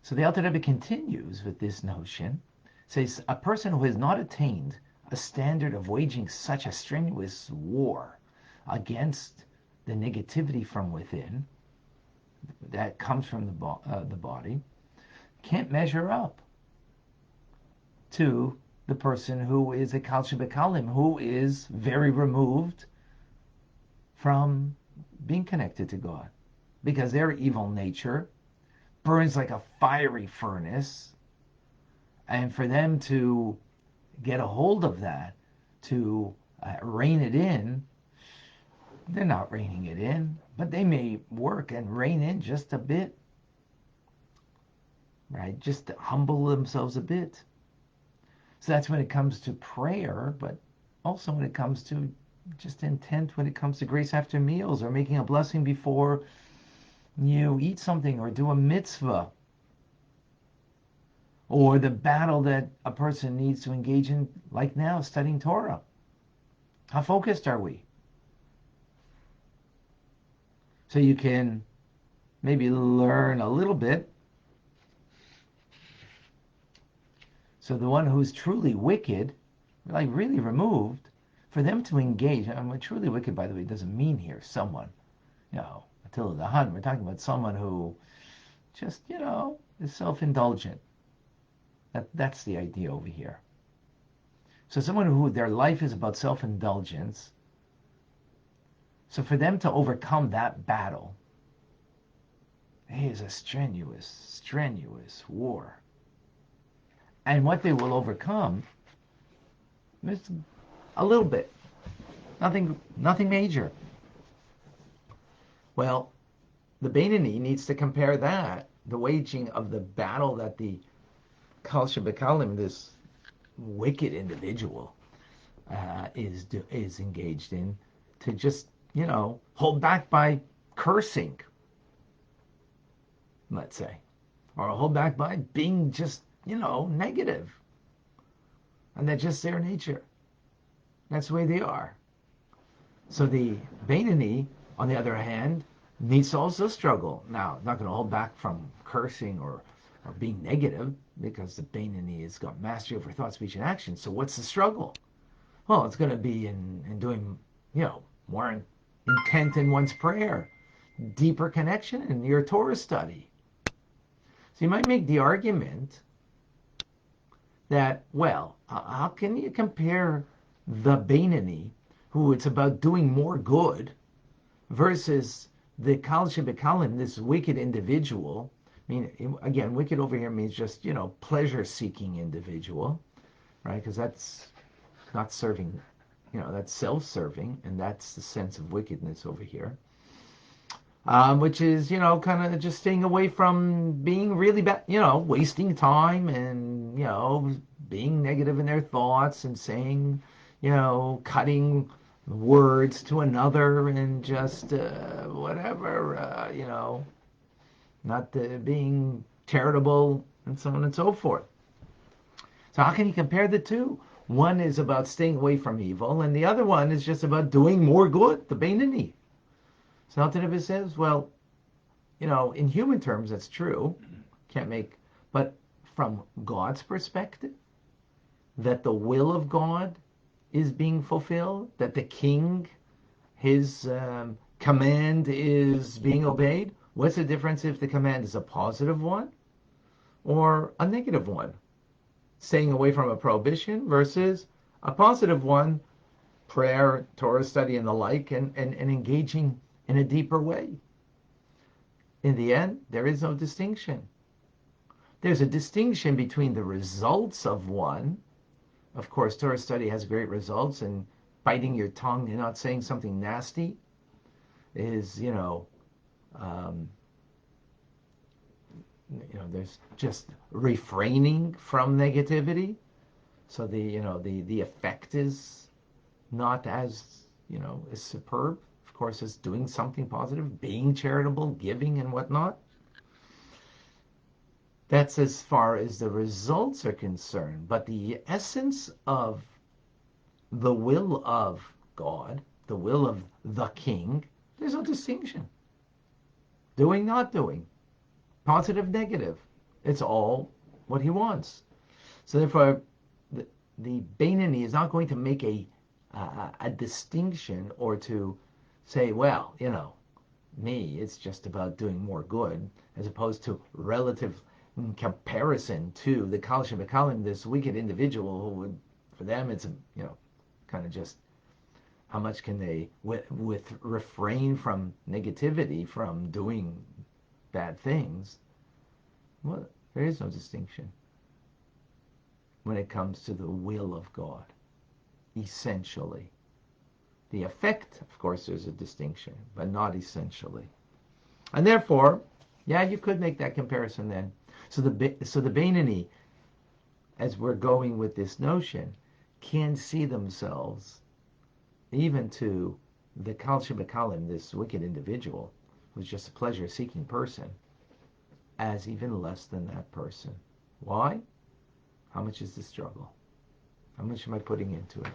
So the Alter Rebbe continues with this notion, says a person who has not attained a standard of waging such a strenuous war against the negativity from within that comes from the body can't measure up to the person who is a Kal Shebekalim, who is very removed from being connected to God, because their evil nature burns like a fiery furnace, and for them to get a hold of that, to rein it in, they're not reining it in, but they may work and rein in just a bit, right? Just to humble themselves a bit. So that's when it comes to prayer, but also when it comes to just intent, when it comes to grace after meals, or making a blessing before you eat something, or do a mitzvah, or the battle that a person needs to engage in, like now, studying Torah. How focused are we? So you can maybe learn a little bit. So the one who's truly wicked, like really removed, for them to engage, truly wicked, by the way, doesn't mean here someone, Attila the Hun. We're talking about someone who just, is self-indulgent. That's the idea over here. So someone who their life is about self-indulgence, so for them to overcome that battle, it is a strenuous war. And what they will overcome is a little bit. Nothing major. Well, the Beinoni needs to compare that, the waging of the battle that the Kal Shebekalim, this wicked individual, is engaged in, to just, hold back by cursing, let's say, or hold back by being just, negative. And that's just their nature. That's the way they are. So the Beinoni, on the other hand, needs to also struggle. Now, not going to hold back from cursing or being negative, because the Beinoni has got mastery over thought, speech, and action. So what's the struggle? Well, it's going to be in doing, more intent in one's prayer, deeper connection in your Torah study. So you might make the argument that, well, how can you compare the Beinoni, who it's about doing more good, versus the Kal Shebekalim, this wicked individual? I mean, again, wicked over here means just, pleasure-seeking individual, right? Because that's not serving, that's self-serving, and that's the sense of wickedness over here. Which is, kind of just staying away from being really bad, wasting time and, being negative in their thoughts and saying, cutting words to another and just whatever, not being charitable and so on and so forth. So how can you compare the two? One is about staying away from evil, and the other one is just about doing more good, the Beinoni. So Alter Rebbe says, well, in human terms, that's true. Can't make, but from God's perspective, that the will of God is being fulfilled, that the king, his command is being obeyed. What's the difference if the command is a positive one or a negative one? Staying away from a prohibition versus a positive one, prayer, Torah study, and the like, and engaging in a deeper way. In the end, there is no distinction. There's a distinction between the results of one. Of course, Torah study has great results, and biting your tongue and not saying something nasty is, there's just refraining from negativity. So the effect is not as, as superb, of course, as doing something positive, being charitable, giving and whatnot. That's as far as the results are concerned. But the essence of the will of God, the will of the king, there's no distinction. Doing, not doing. Positive, negative. It's all what he wants. So therefore, the Beinoni is not going to make a distinction or to say, well, me, it's just about doing more good, as opposed to relative comparison to the Kal Shebekalim, this wicked individual who would, for them, it's, kind of just how much can they with refrain from negativity, from doing bad things. Well, there is no distinction when it comes to the will of God, essentially. The effect, of course, there's a distinction, but not essentially. And therefore, yeah, you could make that comparison then. So the Beinoni, as we're going with this notion, can see themselves, even to the Kal Shebekalim, this wicked individual, who's just a pleasure-seeking person, as even less than that person. Why? How much is the struggle? How much am I putting into it?